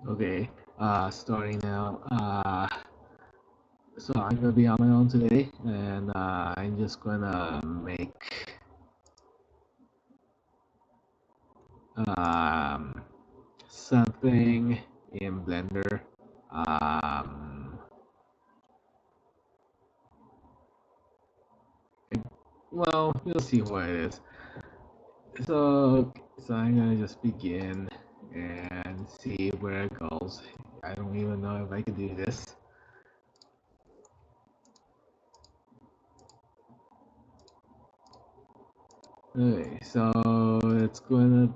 Okay, starting now. So I'm gonna be on my own today, and I'm just gonna make um, something in Blender. Um, well, we'll see what it is. So I'm gonna just begin and see where it goes. I don't even know if I can do this. Okay, so it's gonna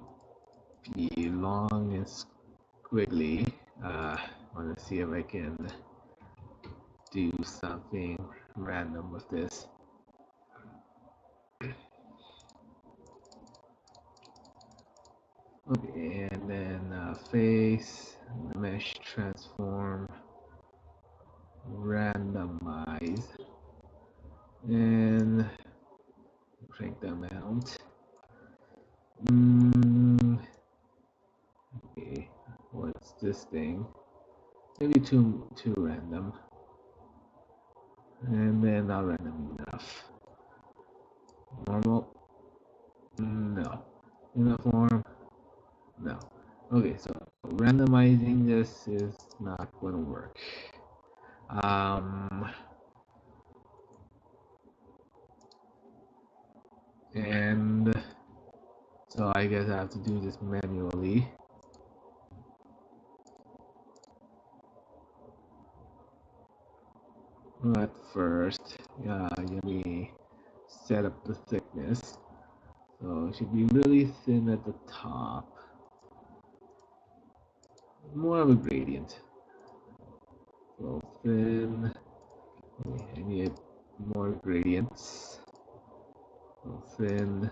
be long and squiggly. I want to see if I can do something random with this. Okay, and then face, mesh transform, randomize, and crank the amount. Okay, what's this thing? Maybe too random, and then not random enough. Normal, no. Uniform, no. Okay, so randomizing this is not going to work. And so I guess I have to do this manually. But first, let me set up the thickness. So it should be really thin at the top. More of a gradient. So thin. I need more gradients. So thin.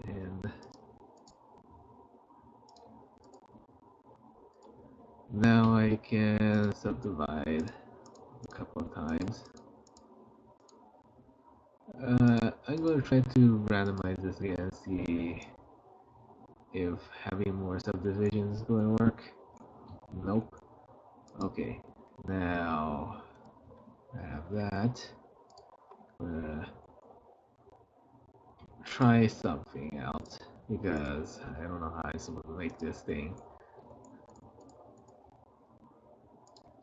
And now I can subdivide a couple of times. I'm going to try to randomize this again and see if having more subdivisions is going to work. Nope. Okay, now I have that. Try something else because I don't know how I'm supposed to make this thing.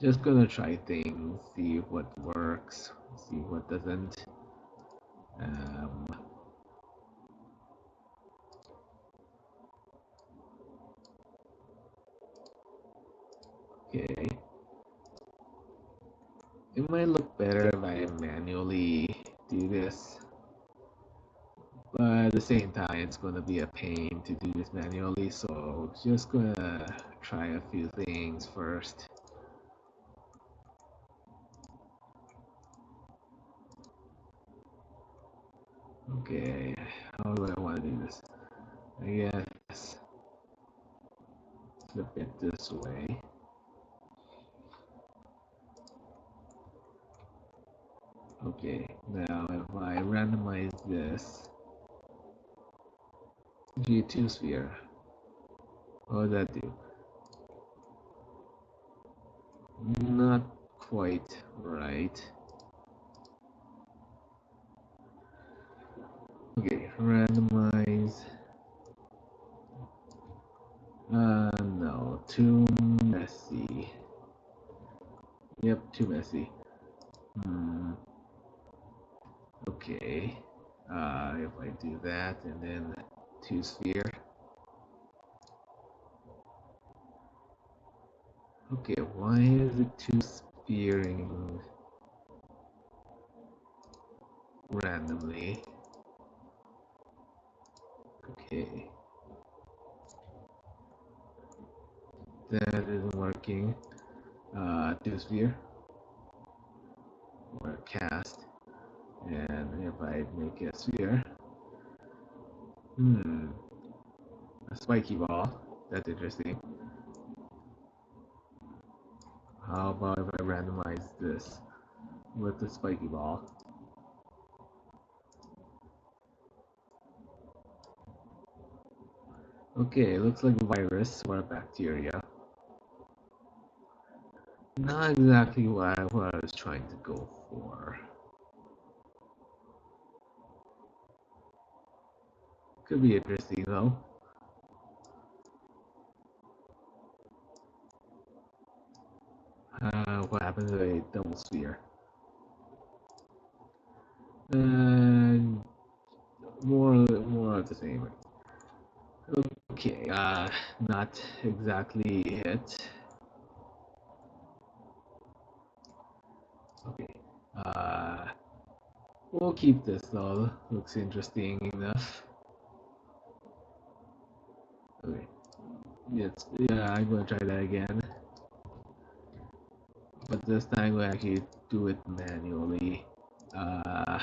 Just gonna try things, see what works, see what doesn't. Okay. It might look better if I manually do this, but at the same time, it's gonna be a pain to do this manually, so just gonna try a few things first. Okay, how do I want to do this? I guess flip it this way. Okay, now if I randomize this G2 sphere, what would that do? Not quite right. Okay, randomize. No, too messy. Yep, too messy. Okay. If I do that and then 2 sphere. Okay, why is it 2 spearing randomly? Okay. That isn't working. 2 sphere or cast. And if I make a sphere, a spiky ball. That's interesting. How about if I randomize this with the spiky ball? Okay, looks like a virus or a bacteria. Not exactly what I was trying to go for. Could be interesting though. What happens to a double sphere? Uh, more of the same. Okay, not exactly it. Okay, uh, we'll keep this though. Looks interesting enough. Okay, yeah, I'm gonna try that again, but this time we'll actually do it manually. Uh,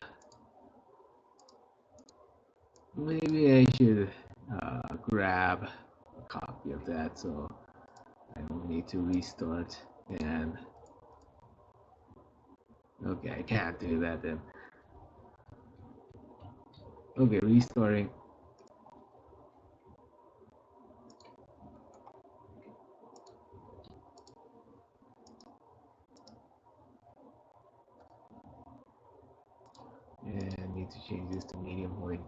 Maybe I should grab a copy of that so I don't need to restart. And okay, I can't do that then. Okay, restarting. And need to change this to medium point.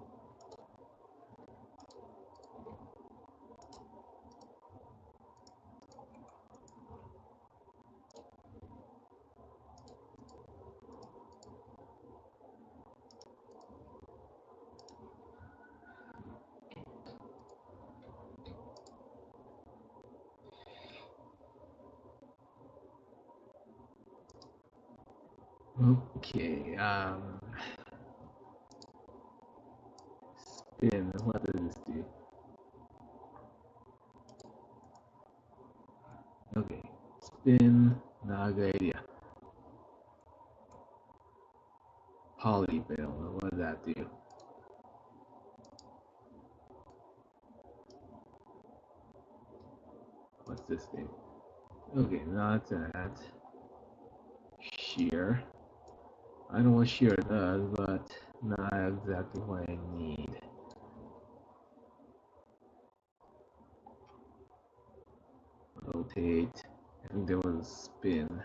Okay, spin. What does this do? Okay, spin. Not a good idea. Polyfill. What does that do? What's this thing? Okay, not that. Shear. I know what shear does, but not exactly what I need. Rotate. I think there was a spin.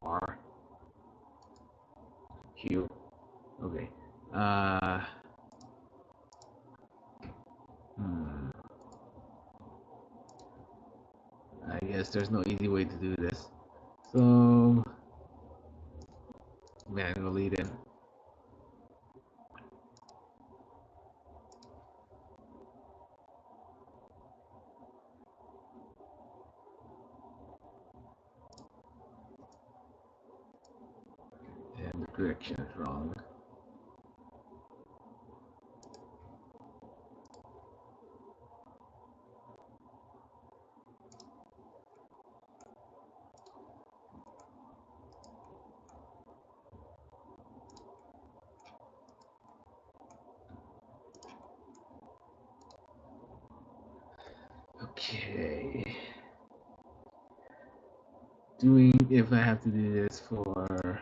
R. Q. Okay. Uh. Hmm. I guess there's no easy way to do this. So manually then, and the direction is wrong. Okay. Doing if I have to do this for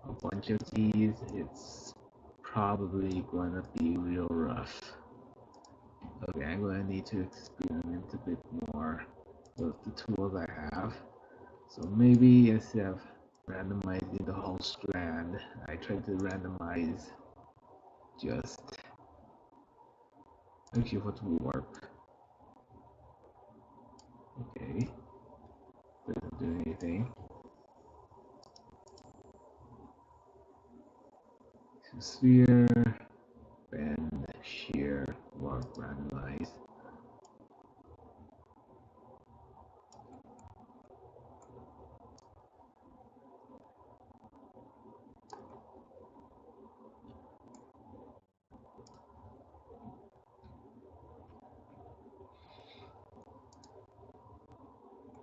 a bunch of these, it's probably gonna be real rough. Okay, I'm gonna need to experiment a bit more with the tools I have. So maybe instead of randomizing the whole strand, I try to randomize just actually what warp. Okay, doesn't do anything. So sphere, bend, shear, warp, randomize.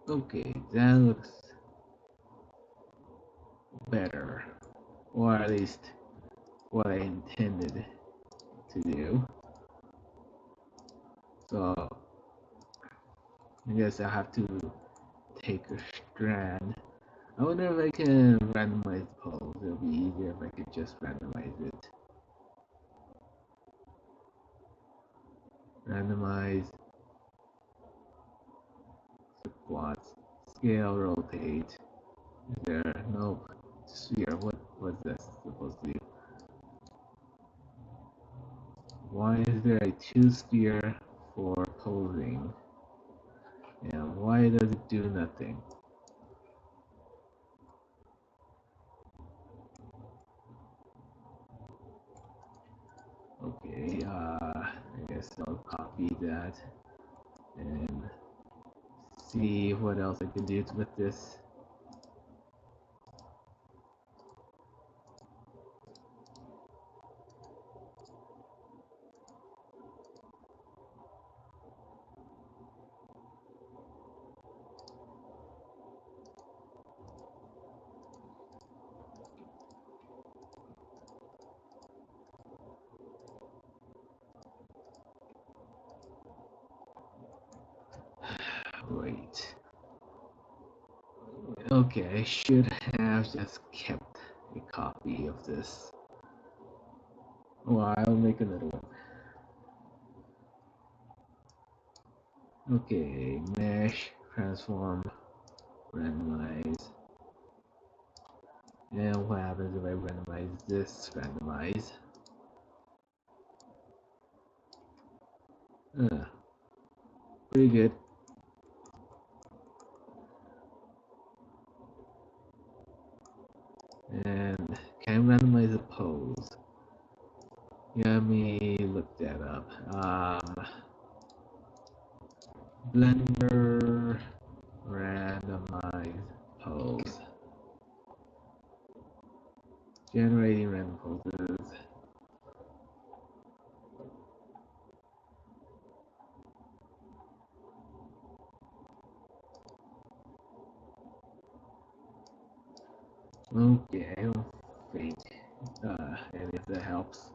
Okay, that looks better, or at least what I intended to do. So I guess I have to take a strand. I wonder if I can randomize the poles. It'll be easier if I could just randomize it. randomize, plots, scale, rotate. Is there no sphere? What's this supposed to do? Why is there a 2 sphere for posing? And why does it do nothing? Okay, I guess I'll copy that and see what else I can do with this. Wait. Okay, I should have just kept a copy of this. Well, I'll make another one. Okay, mesh, transform, randomize. And what happens if I randomize this? Randomize. Pretty good. And can I randomize the pose? Yeah, let me look that up. Blender randomize pose. Generating random poses. Okay, I don't think any of that helps.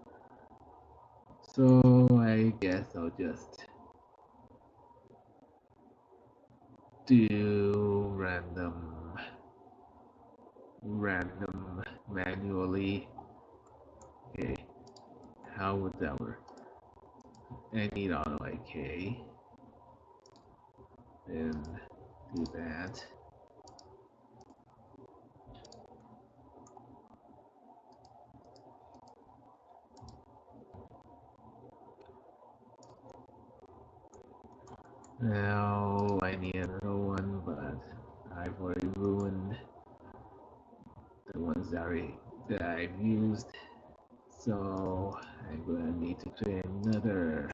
So I guess I'll just do random manually. Okay, how would that work? I need auto IK. Then do that. Now I need another one, but I've already ruined the ones that I've used. So I'm gonna need to create another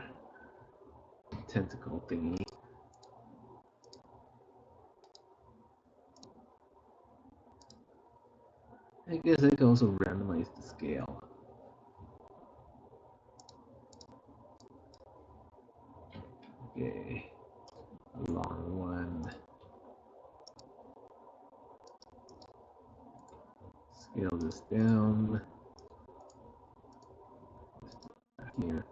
tentacle thingy. I guess I can also randomize the scale. Okay, a long one. Scale this down. Here.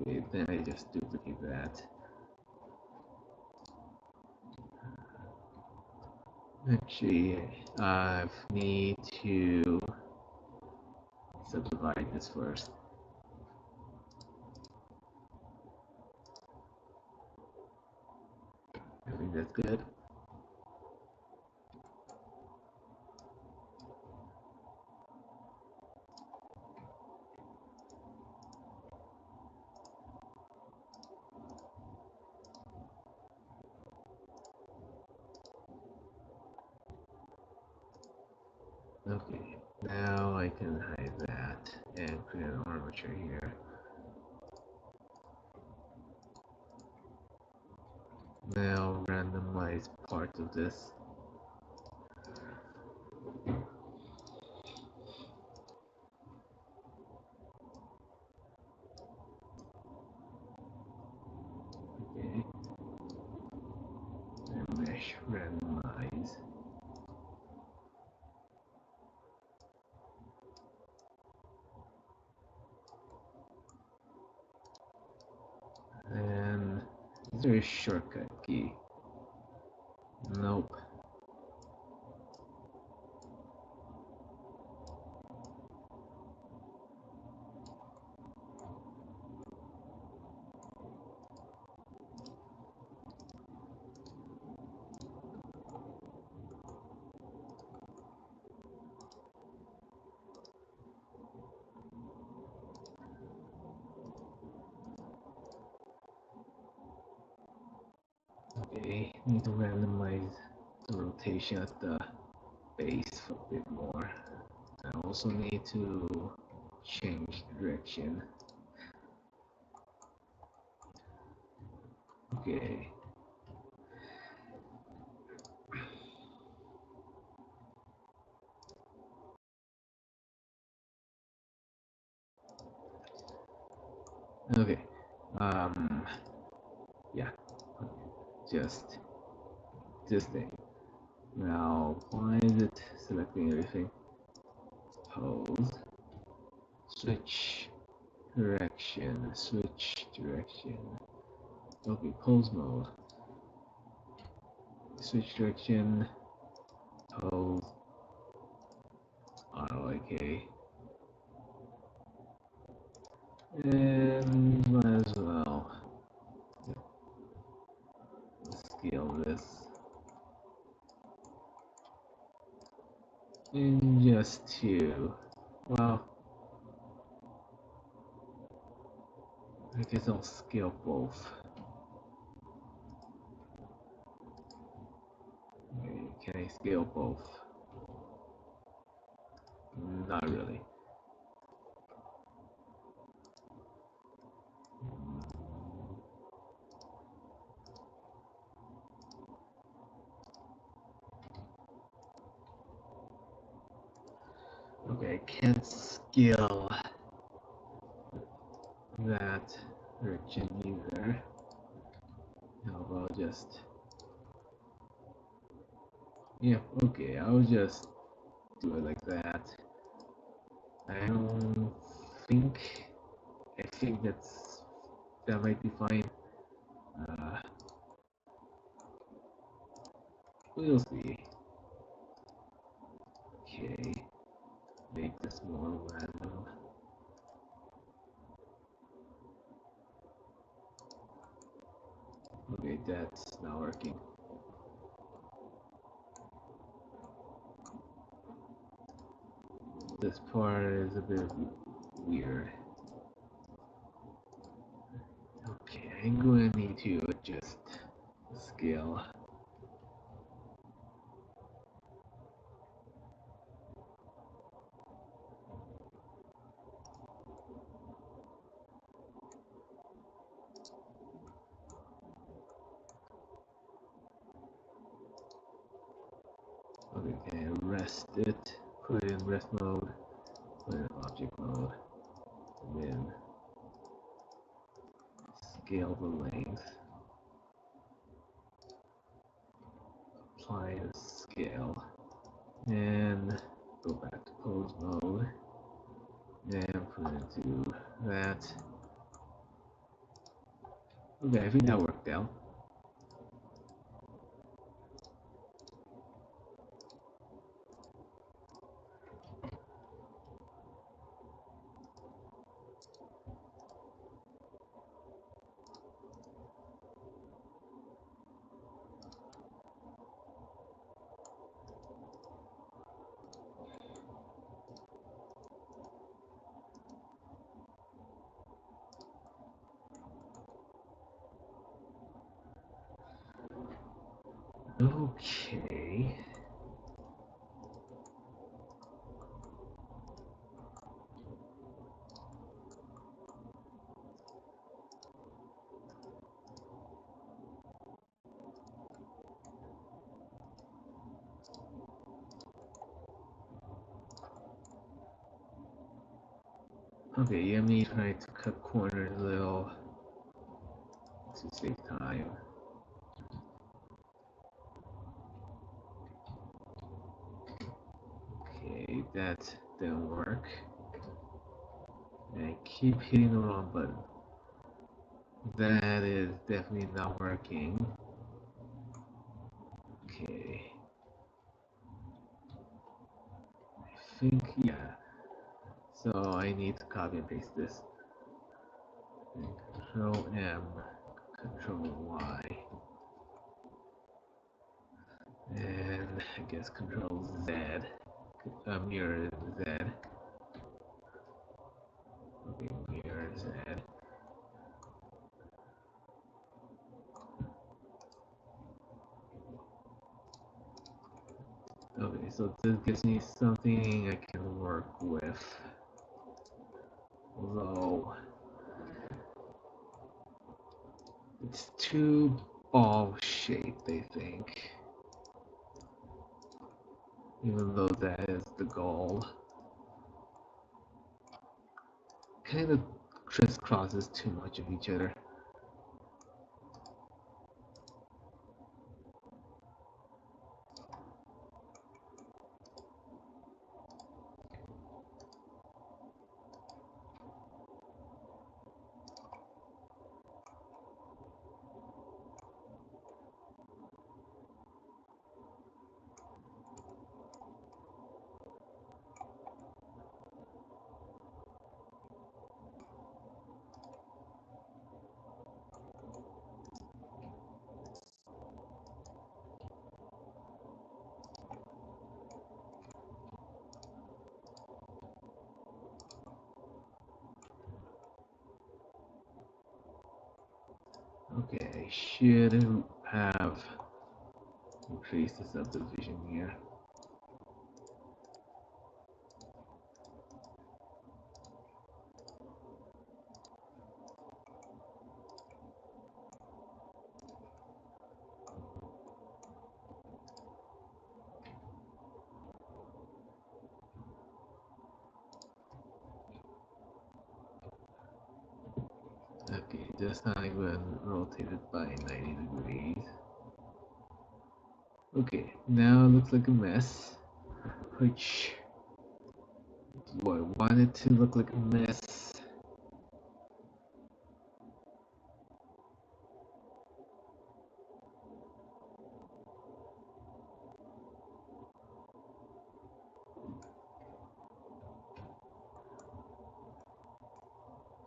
Okay, then I just duplicate that. Actually, I need to subdivide this first. I think that's good. Okay, now I can hide that and create an armature here. Now randomize parts of this. Okay, and mesh randomize. And is there a shortcut key? Nope. Okay, need to randomize the rotation at the base a bit more. I also need to change direction. Okay. Okay. Yeah. Just this thing. Now, why is it selecting everything? Pose. Switch direction. Switch direction. Okay, pose mode. Switch direction. Pose. ROIK. And might as well scale this. And just to, well, I guess I'll scale both. Okay, can I scale both? Not really. Okay, I can't scale that direction either. How about just, yeah, okay, I'll just do it like that. I don't think, I think that might be fine. Uh, we'll see. Okay, make this more random. Okay, that's not working. This part is a bit weird. Okay, I'm going to need to adjust the scale. Okay, can I rest it? Put it in rest mode, put it in object mode, and then scale the length. Apply the scale. And go back to pose mode. And put it into that. Okay, I think that worked out. Okay. Okay, yeah, me trying to cut corners a little to save time. Okay, that didn't work. And I keep hitting the wrong button. That is definitely not working. Okay, think, yeah. So I need to copy and paste this. Control M, Control Y, and I guess Control Z, mirror Z. Okay, mirror Z. Okay, so this gives me something I can work with. Although it's too ball shaped, I think. Even though that is the goal. Kind of crisscrosses too much of each other. Okay, I should have increased the subdivision here. Okay, this time I'm going to rotate it by 90 degrees. Okay, now it looks like a mess, which do I want it to look like a mess?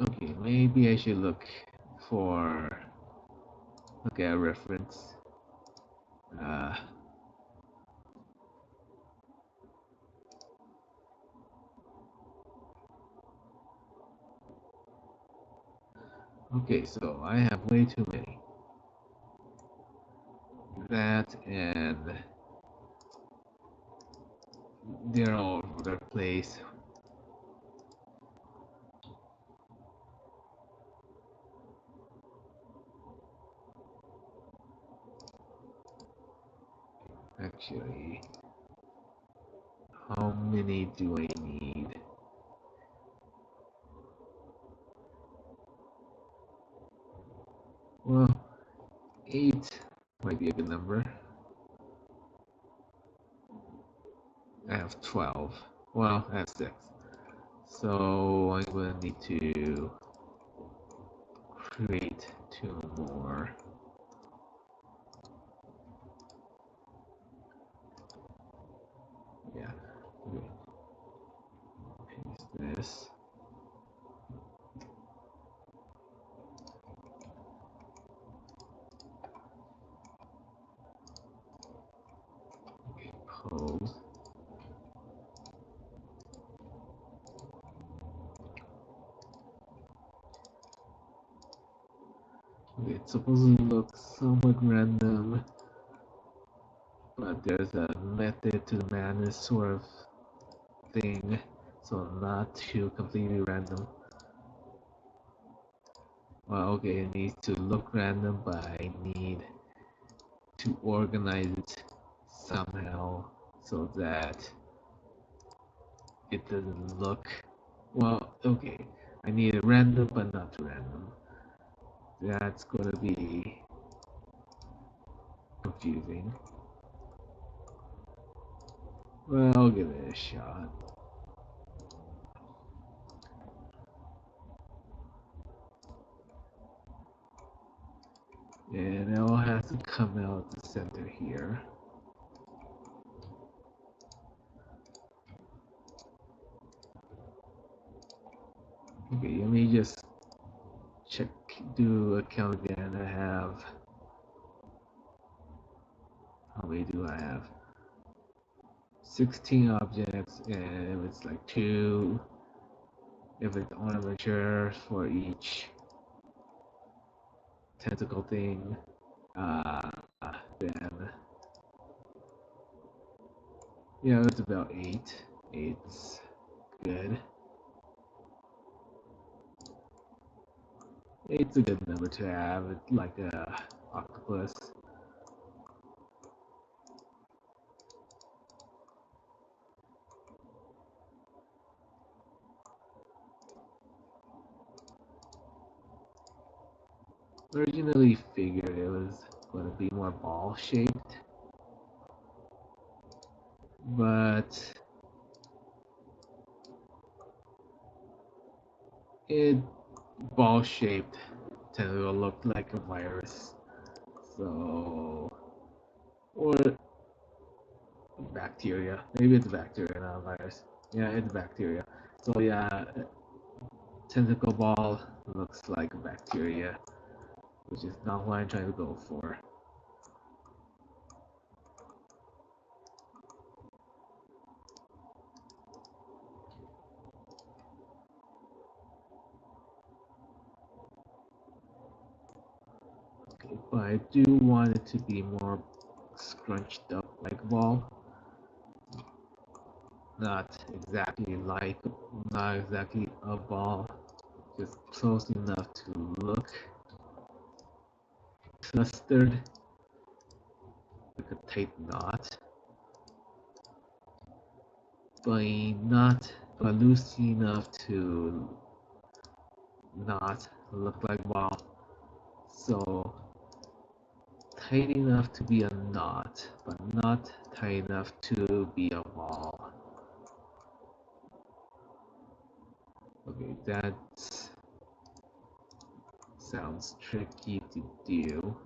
Okay, maybe I should look at a reference. Uh, okay, so I have way too many. That and they're all over the place. Actually, how many do I need? Well, 8 might be a good number. I have 12. Well, I have 6. So I'm going to need to create 2 more. Yeah. Okay. Paste this. Pose. Okay, it's supposed to look somewhat random, but there's a method to the madness sort of thing, so not too completely random. Well, okay, it needs to look random, but I need to organize it somehow so that it doesn't look, well, okay, I need it random but not too random. That's gonna be confusing. Well, I'll give it a shot. And it all has to come out the center here. Okay, let me just check, do a count again. I have, how many do I have? 16 objects, and if it's like 2, if it's armature for each tentacle thing, uh, then yeah, it's about 8. 8's good. 8's a good number to have. It's like a octopus. Originally figured it was going to be more ball shaped, but it ball shaped tended to look like a virus. So, or bacteria. Maybe it's bacteria, not a virus. Yeah, it's bacteria. So yeah, tentacle ball looks like a bacteria, which is not what I'm trying to go for. Okay, but I do want it to be more scrunched up like ball. Not exactly like, not exactly a ball, just close enough to look clustered, like a tight knot, but not, but loose enough to not look like ball. So tight enough to be a knot, but not tight enough to be a ball. Okay, that sounds tricky to do.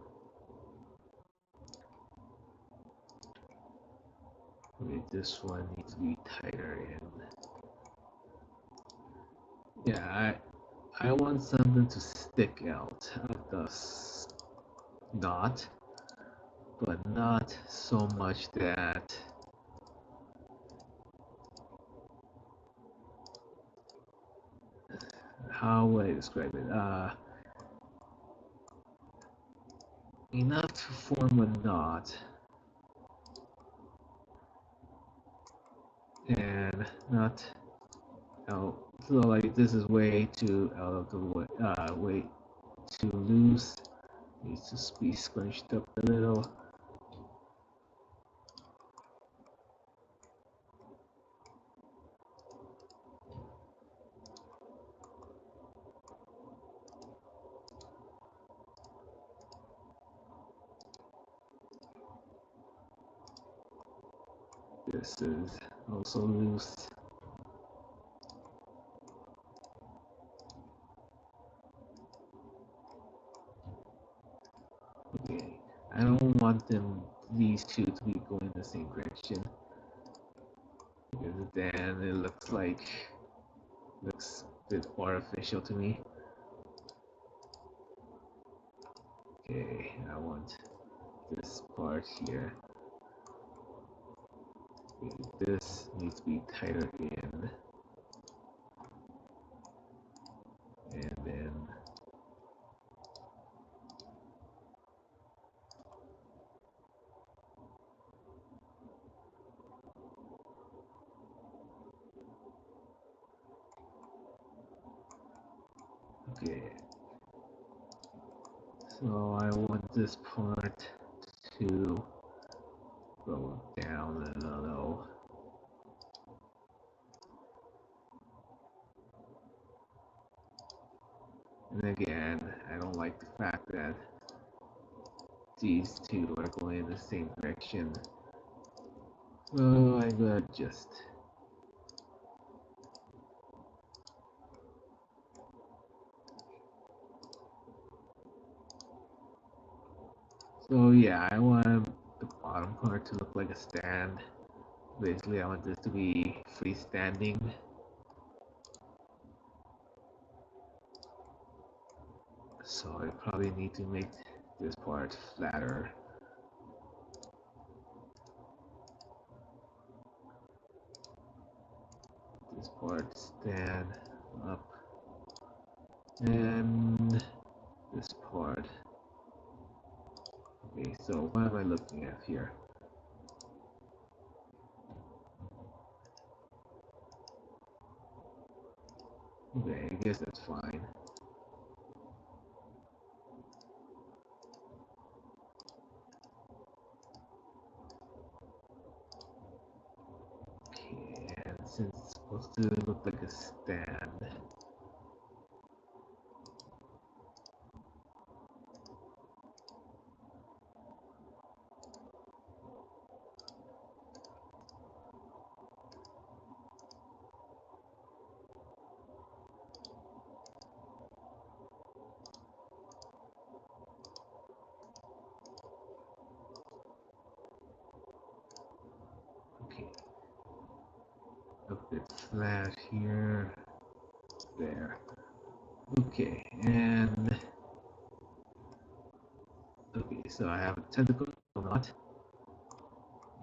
Okay, this one needs to be tighter in. Yeah, I want something to stick out of the knot, but not so much that, how would I describe it? Enough to form a knot, and not out. So like this is way too out of the way, way too loose. Needs to be scrunched up a little. This is also loose. Okay, I don't want them, these two, to be going the same direction, because then it looks a bit artificial to me. Okay, I want this part here. Okay, this needs to be tighter in, and then okay. So I want this part to go down a little. And again, I don't like the fact that these two are going in the same direction. So I'm gonna just, so yeah, I want the bottom part to look like a stand. Basically, I want this to be freestanding. So I probably need to make this part flatter. This part stand up, and this part. Okay, so what am I looking at here? Okay, I guess that's fine. Okay, and since it's supposed to look like a stand, okay, a bit flat here, there. Okay, and okay, so I have a tentacle knot,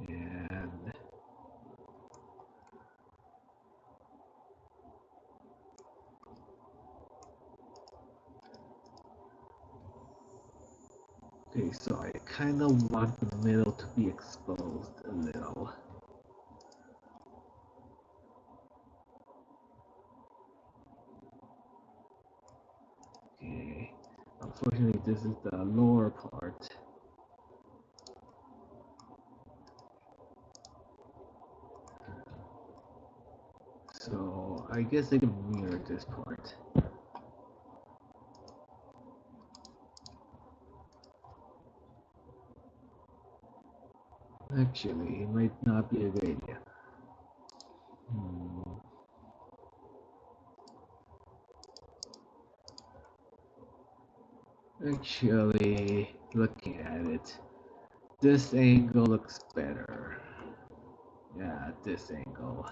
and okay, so I kind of want the middle to be exposed a little. Okay, unfortunately, this is the lower part. So I guess I can mirror this part. Actually, it might not be a good idea. Hmm. Actually, looking at it, this angle looks better. Yeah, this angle.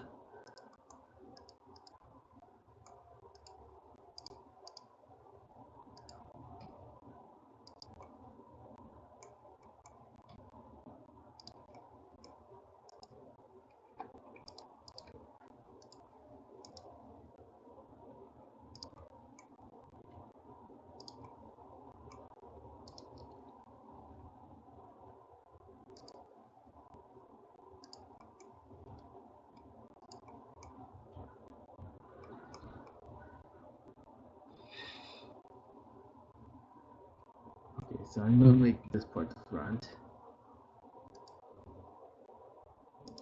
Okay, so I'm gonna make this part front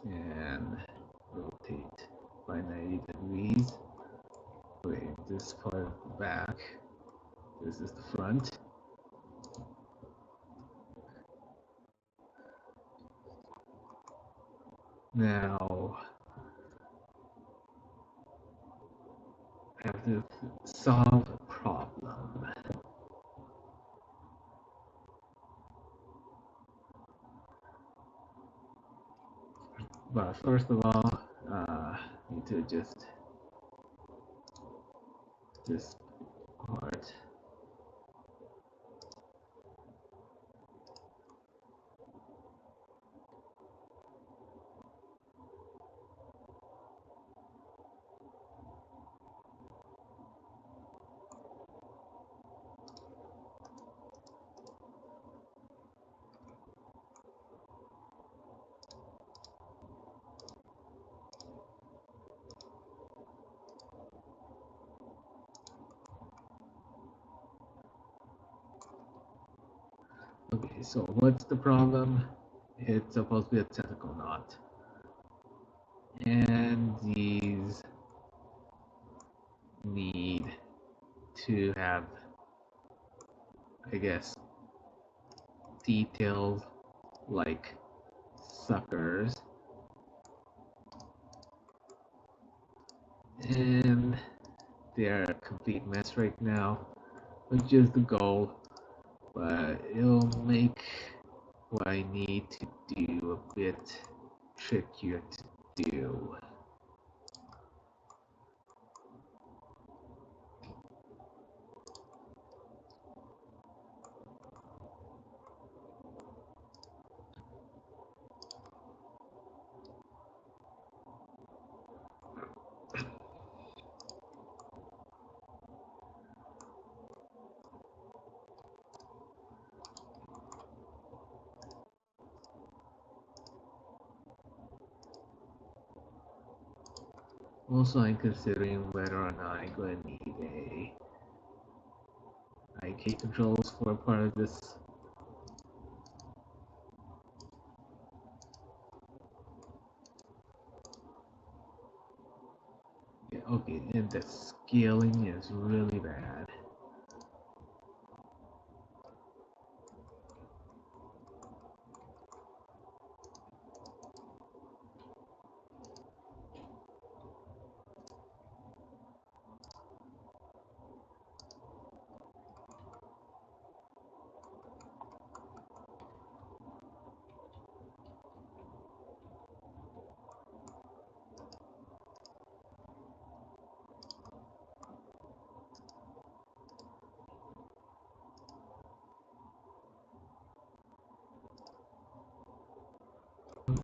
and rotate by 90 degrees. Wait, this part back. This is the front. Now I have to solve a problem. But first of all, need to adjust this part. Okay, so what's the problem? It's supposed to be a tentacle knot. And these need to have, I guess, details like suckers. And they're a complete mess right now, which is the goal. But it'll make what I need to do a bit trickier to do. Also, I'm considering whether or not I'm going to need a IK controls for a part of this. Yeah, okay, and the scaling is really bad.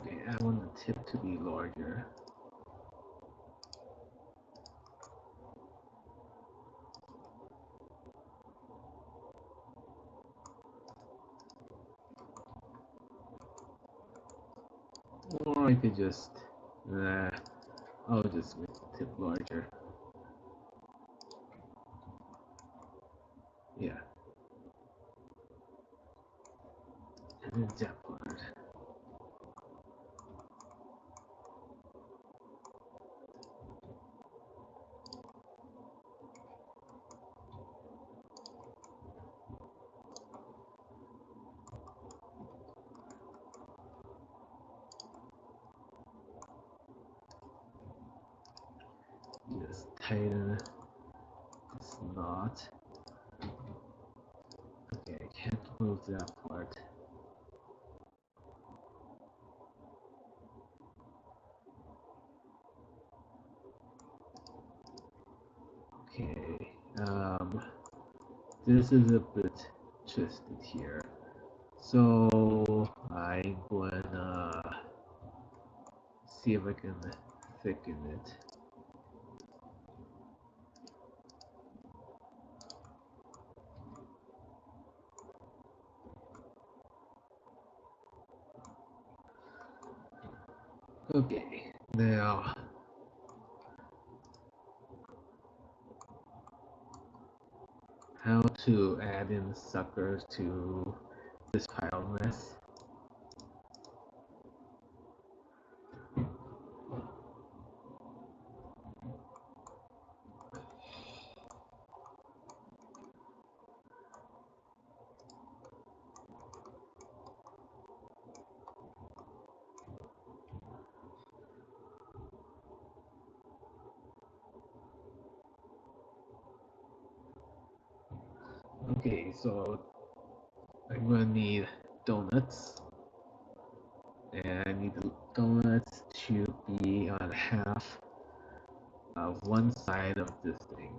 Okay, I want the tip to be larger. Or I could just, I'll just make the tip larger. Yeah. And then that part. Just tighten this knot. Okay, I can't move that part. Okay, this is a bit twisted here. So I'm gonna see if I can thicken it. Okay, now how to add in suckers to this pile of mess. Okay, so I'm gonna need donuts, and I need the donuts to be on half of one side of this thing.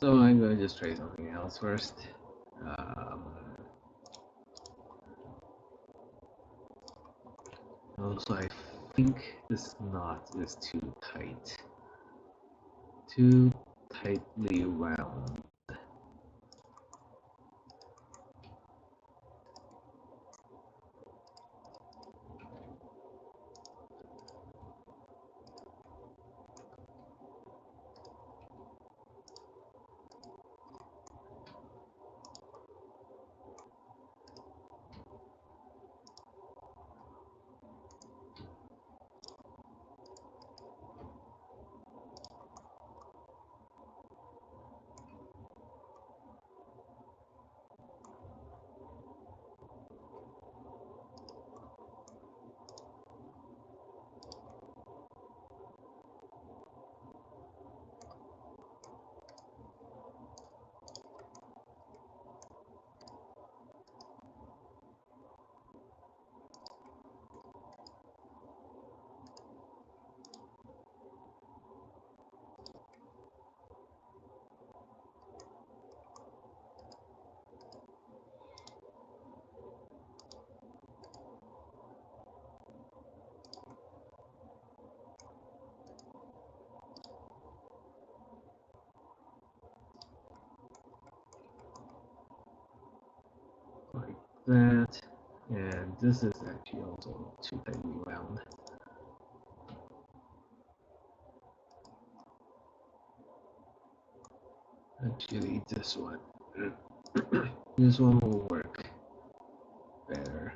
So I'm gonna just try something else first. Um, Also, I think this knot is too tight. Too tightly wound. that. And this is actually also too tightly wound. Actually, this one. This one will work better.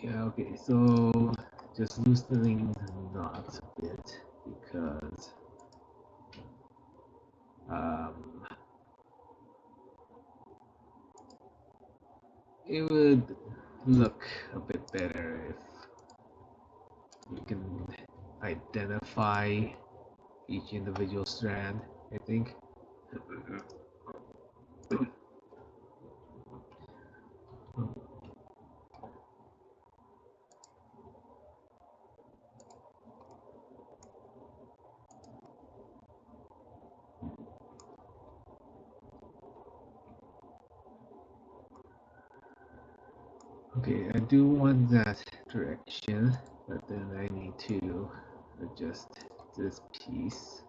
Yeah, okay, so just loosening the knots a bit because um, it would look a bit better if we can identify each individual strand, I think. Okay, I do want that direction, but then I need to adjust this piece.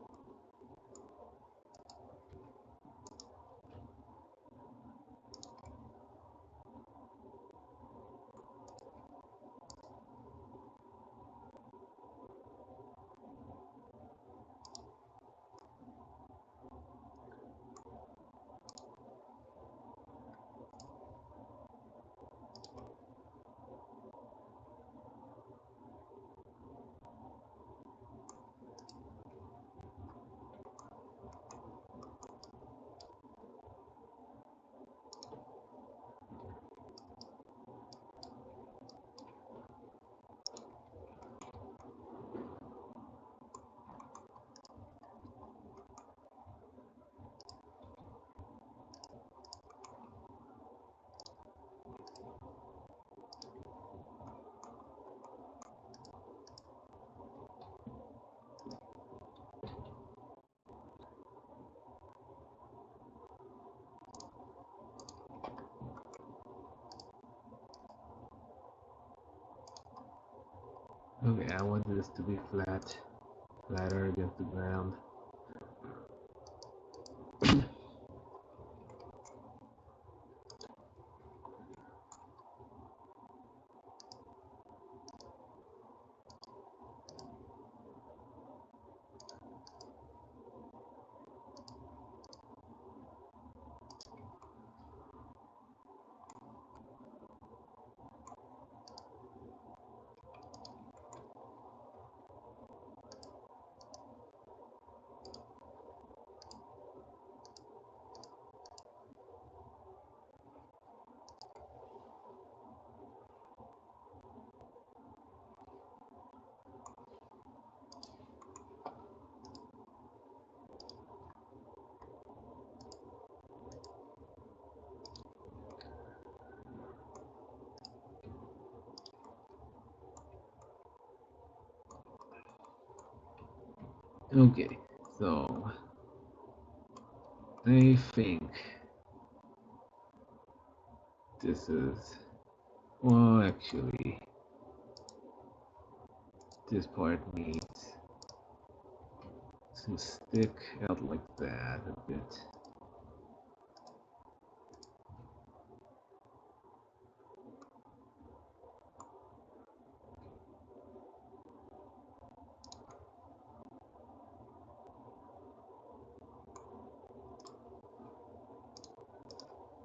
Okay, I want this to be flatter against the ground. Okay, so I think this is, well, actually, this part needs to stick out like that a bit.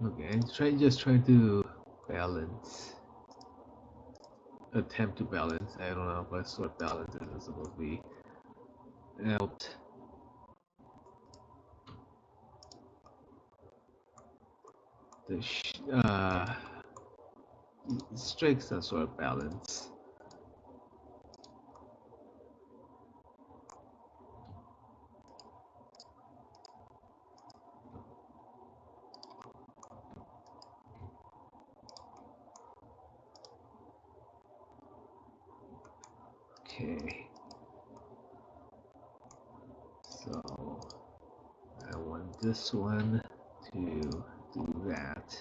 Okay, and just try to balance, attempt to balance. I don't know what sort of balance this is supposed to be. Out the strike some sort of balance. Okay. So I want this one to do that.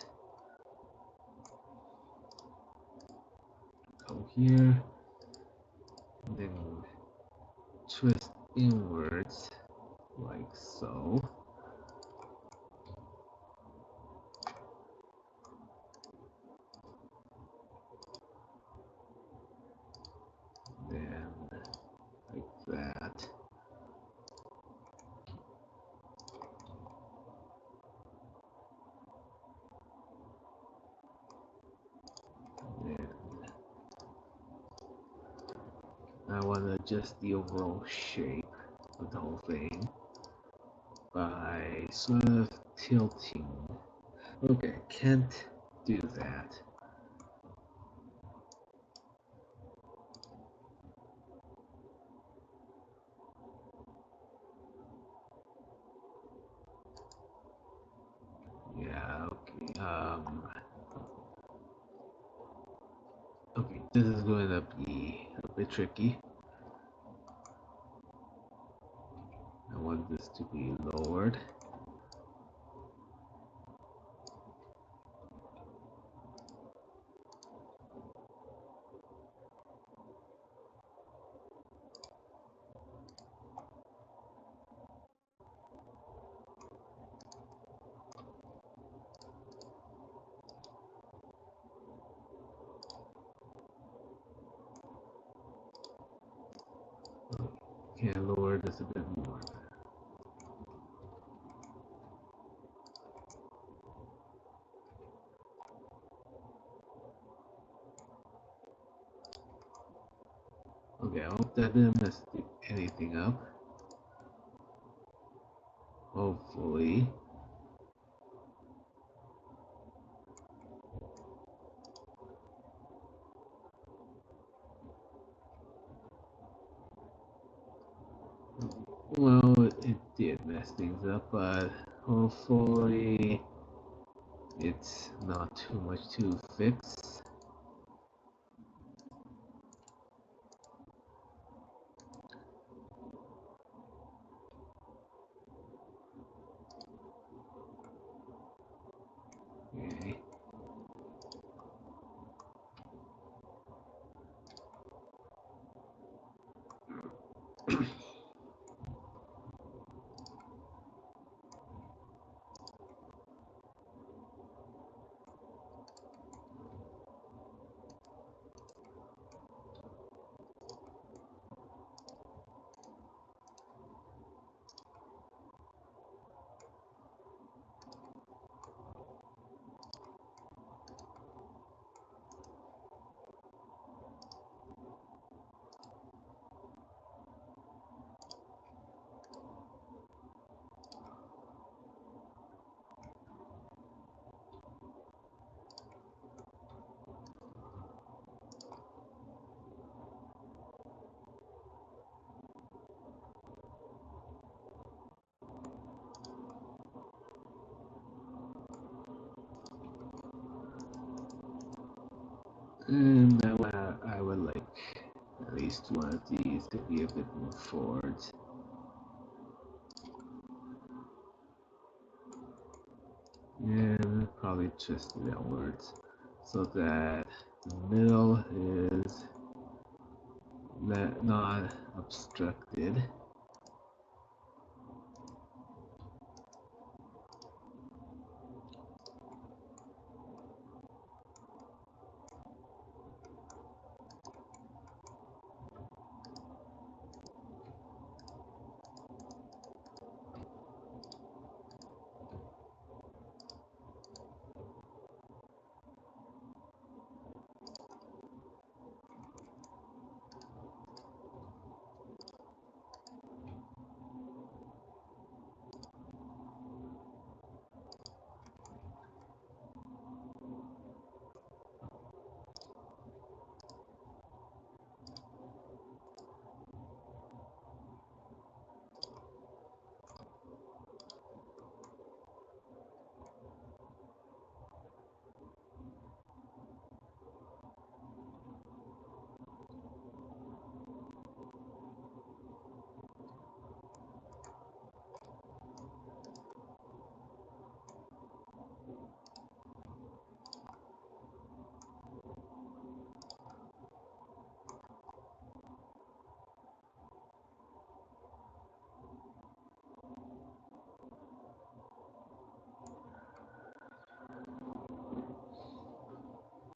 Go here, then twist inwards like so. Then like that. Then I want to adjust the overall shape of the whole thing by sort of tilting. Okay, can't do that. Yeah, okay. Okay, this is going to be a bit tricky. I want this to be lowered. Okay, lower this a bit more. Okay, I hope that didn't mess anything up. Hopefully. Well, it did mess things up, but hopefully it's not too much to fix. Okay. And I would like at least one of these to be a bit more forward. And probably twist it outwards so that the middle is not obstructed.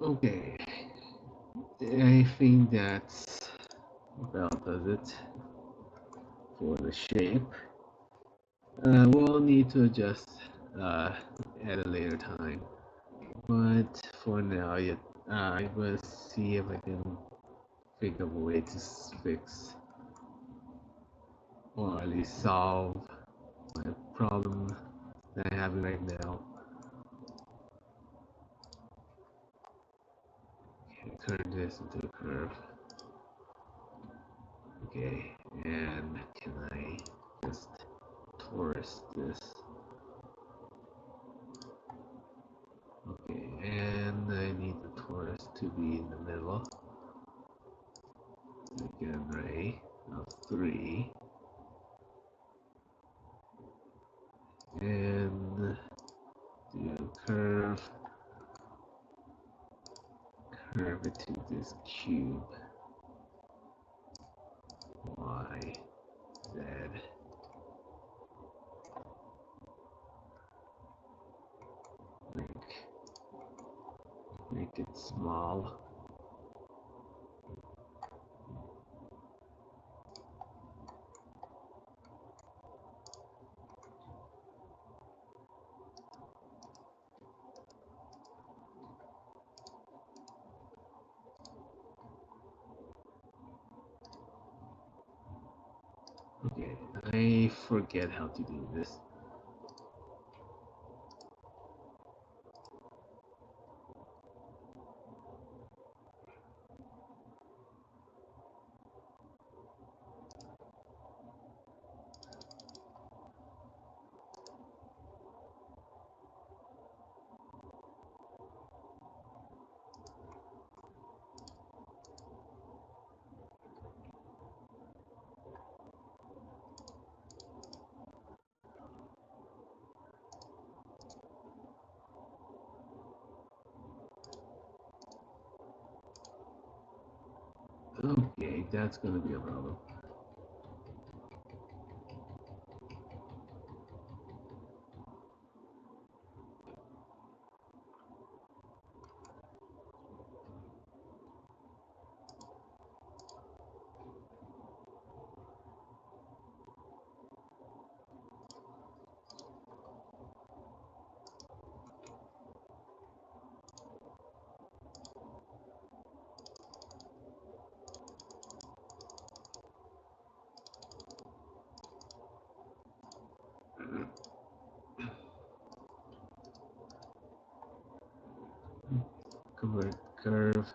Okay, I think that's about does it for the shape. We'll need to adjust at a later time, but for now, I'm gonna see if I can think of a way to fix or at least solve my problem that I'm having right now. Okay, turn this into a curve. Okay, and can I just torus this? Okay, and I need the torus to be in the middle. Again, ray of 3. And do curve it to this cube. Y, Z. Make it small. Okay, I forget how to do this. Okay, that's gonna be a problem. Convert curve.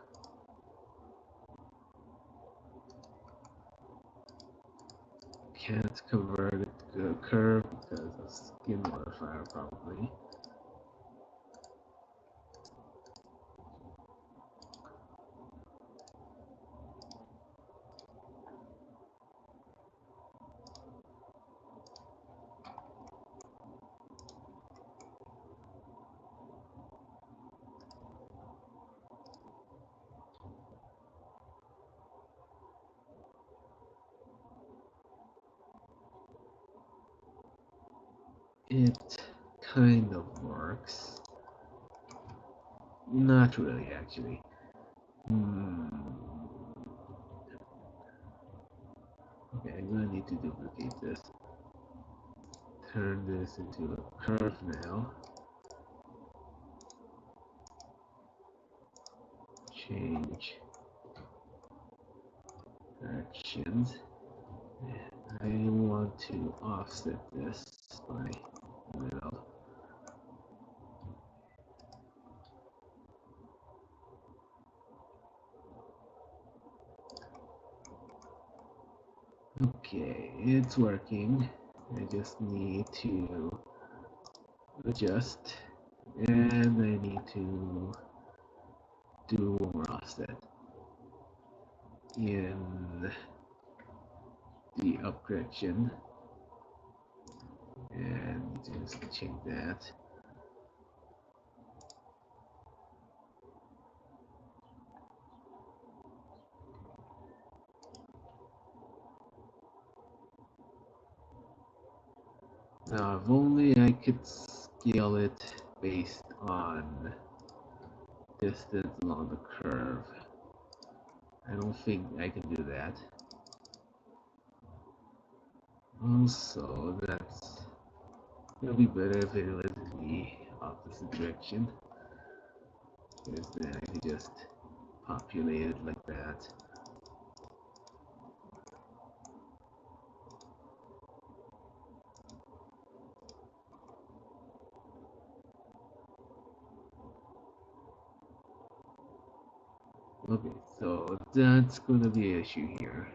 Can't convert it to a curve because of skin modifier probably. It kind of works. Not really, actually. Hmm. Okay, I'm gonna need to duplicate this. Turn this into a curve now. Change directions. I want to offset this by middle. Okay, it's working. I just need to adjust, and I need to do more offset in the up direction, and just change that. Now, if only I could scale it based on distance along the curve. I don't think I can do that. Also, it'll be better if it was in the opposite direction. Because then I can just populate it like that. Okay, so that's gonna be an issue here.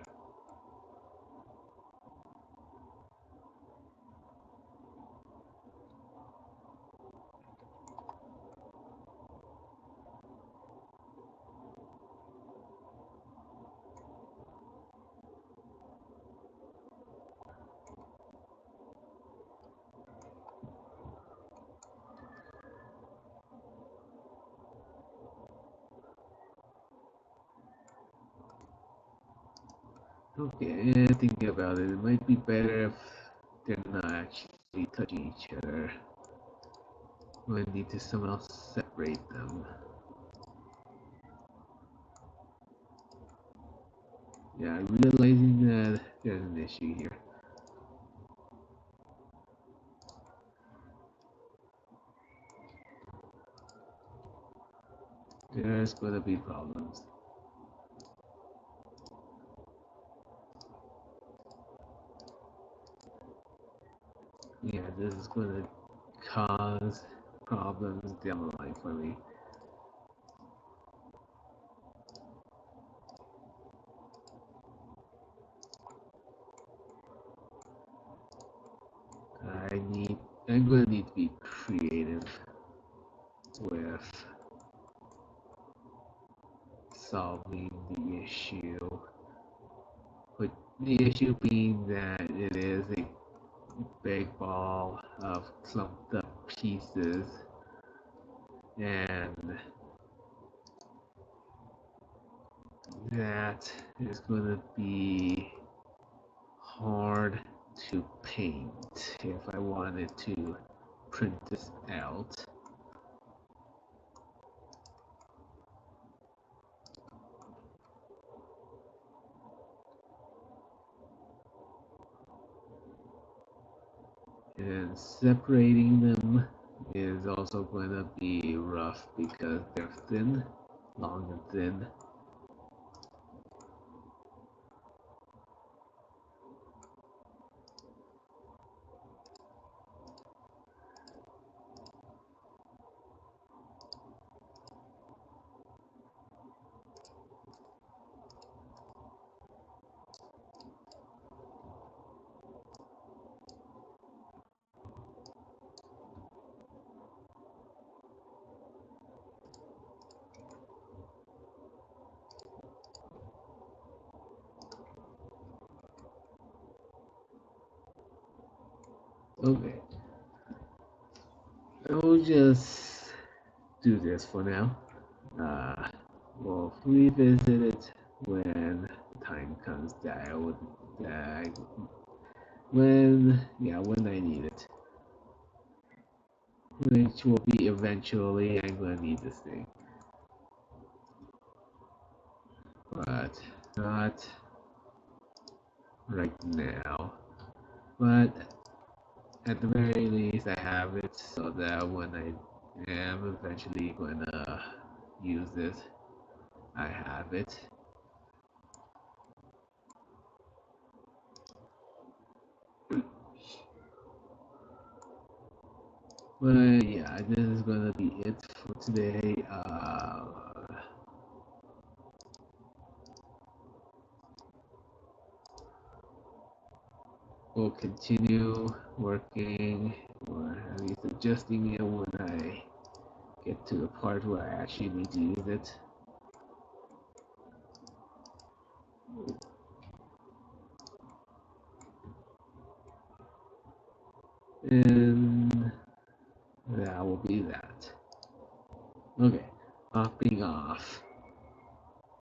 Okay, thinking about it, it might be better if they're not actually touching each other. We need to somehow separate them. Yeah, realizing that there's an issue here. There's gonna be problems. Yeah, this is gonna cause problems down the line for me. I'm gonna need to be creative with solving the issue. With the issue being that it is a big ball of clumped up pieces, and that is going to be hard to paint if I wanted to print this out. And separating them is also going to be rough because they're thin, long and thin. Okay, I'll just do this for now. Uh, we'll revisit it when the time comes that when I need it. Which will be eventually. I'm gonna need this thing, but not right now. But at the very least, I have it so that when I am eventually gonna use this, I have it. But yeah, this is gonna be it for today. We'll continue working, or at least adjusting it when I get to the part where I actually need to use it. And that will be that. Okay, hopping off.